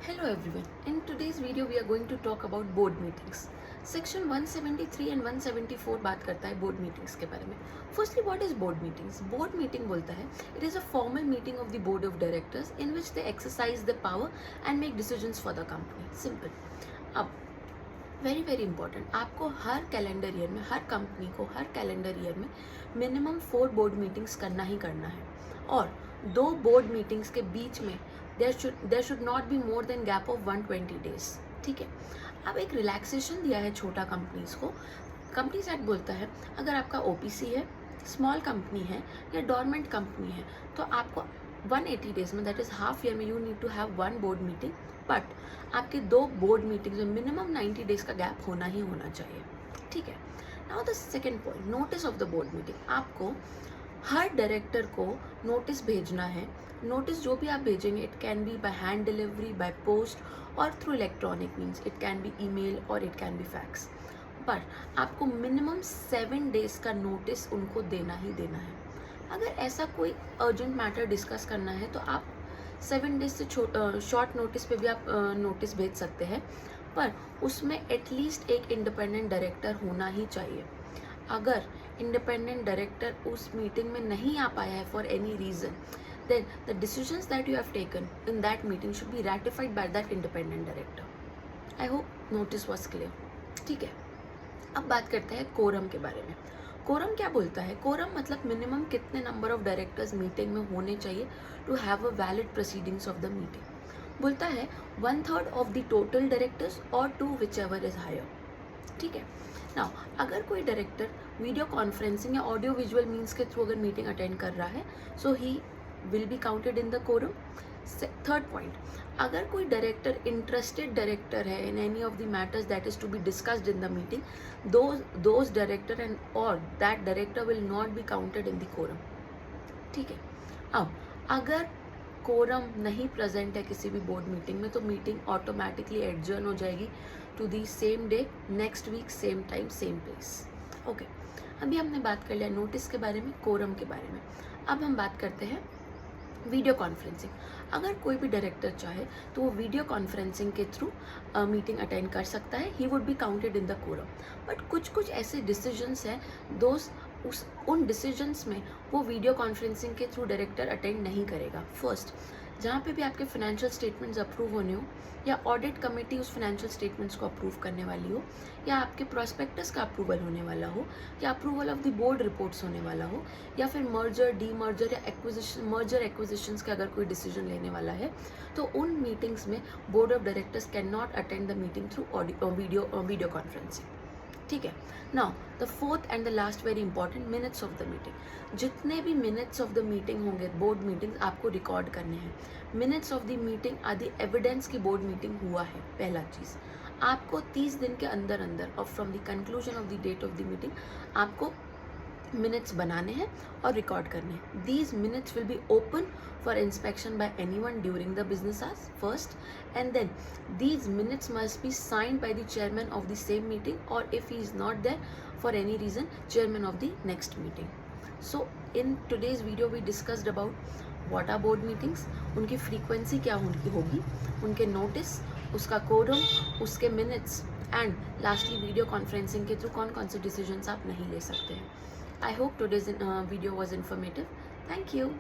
Hello everyone. In today's video we are going to talk about board meetings. Section 173 and 174 बात करता है board meetings के बारे में. Firstly, what is board meetings? Board meeting बोलता है it is a formal meeting of the board of directors in which they exercise the power and make decisions for the company. Simple. अब very important, आपको हर calendar year में, हर company को हर calendar year में minimum 4 board meetings करना ही करना है और 2 board meetings के बीच में there should not be more than gap of 120 days. ठीक है. अब एक रिलैक्सेशन दिया है छोटा कंपनीज को. कंपनीज एक्ट बोलता है अगर आपका ओपीसी है, स्मॉल कंपनी है या डोरमेंट कंपनी है तो आपको 180 डेज में, दैट इज हाफ ईयर में, you need to have 1 board meeting. But आपके 2 बोर्ड मीटिंग्स में मिनिमम 90 डेज का गैप होना ही होना चाहिए. ठीक है. Now the second point, notice of the board meeting. आपको हर डायरेक्टर को नोटिस भेजना है. नोटिस जो भी आप भेजेंगे, it can be by hand delivery, by post और through electronic means. It can be email और इट कैन बी फैक्स. पर आपको मिनिमम 7 डेज का नोटिस उनको देना ही देना है. अगर ऐसा कोई अर्जेंट मैटर डिस्कस करना है तो आप 7 डेज से शॉर्ट नोटिस पे भी आप नोटिस भेज सकते हैं, पर उसमें एटलीस्ट एक इंडिपेंडेंट डायरेक्टर होना ही चाहिए. अगर इंडिपेंडेंट डायरेक्टर उस मीटिंग में नहीं आ पाया है for any reason, then the decisions that you have taken in that meeting should be ratified by that independent director. I hope notice was clear. ठीक है. अब बात करते हैं कोरम के बारे में. कोरम क्या बोलता है? कोरम मतलब मिनिमम कितने नंबर ऑफ डायरेक्टर्स मीटिंग में होने चाहिए to have a valid proceedings of the meeting. बोलता है 1/3 ऑफ द टोटल डायरेक्टर्स और 2 whichever is higher. ठीक है. नाउ अगर कोई डायरेक्टर वीडियो कॉन्फ्रेंसिंग या ऑडियो विजुअल मीन्स के थ्रू अगर मीटिंग अटेंड कर रहा है, सो ही will be counted in the quorum. Third point, अगर कोई डायरेक्टर इंटरेस्टेड डायरेक्टर है in any of the matters that is to be discussed in the meeting, those director and or that director will not be counted in the quorum. ठीक है. अब अगर quorum नहीं present है किसी भी board meeting में तो मीटिंग ऑटोमेटिकली एडजर्न हो जाएगी to the same day, next week, same time, same place. Okay. अभी हमने बात कर लिया नोटिस के बारे में, कोरम के बारे में. अब हम बात करते हैं वीडियो कॉन्फ्रेंसिंग. अगर कोई भी डायरेक्टर चाहे तो वो वीडियो कॉन्फ्रेंसिंग के थ्रू मीटिंग अटेंड कर सकता है. He would be counted in the quorum. But कुछ ऐसे डिसीजंस हैं उन डिसीजंस में वो वीडियो कॉन्फ्रेंसिंग के थ्रू डायरेक्टर अटेंड नहीं करेगा. फर्स्ट, जहाँ पे भी आपके फाइनेंशियल स्टेटमेंट्स अप्रूव होने हो या ऑडिट कमेटी उस फाइनेंशियल स्टेटमेंट्स को अप्रूव करने वाली हो या आपके प्रोस्पेक्टस का अप्रूवल होने वाला हो या approval of the board reports होने वाला हो या फिर मर्जर, डीमर्जर या एक्विजिशंस का अगर कोई डिसीजन लेने वाला है तो उन मीटिंग्स में board of directors can not attend the meeting through video conferencing. ठीक है. Now the fourth and the last very important, minutes of the meeting. जितने भी मिनट्स ऑफ द मीटिंग होंगे, बोर्ड मीटिंग आपको रिकॉर्ड करने हैं. Minutes of the meeting आदि evidence की बोर्ड मीटिंग हुआ है. पहला चीज़, आपको 30 दिन के अंदर और from the conclusion of the date of the meeting आपको मिनट्स बनाने हैं और रिकॉर्ड करने हैं. These minutes will be open for inspection by anyone during the business hours first, and then these minutes must be signed by the chairman of the same meeting, or if he is not there for any reason, chairman of the next meeting. So in today's video we discussed about what are board meetings, उनकी frequency क्या उनकी होगी, उनके notice, उसका quorum, उसके minutes, and lastly video conferencing के through कौन से decisions आप नहीं ले सकते हैं. I hope today's video was informative. Thank you.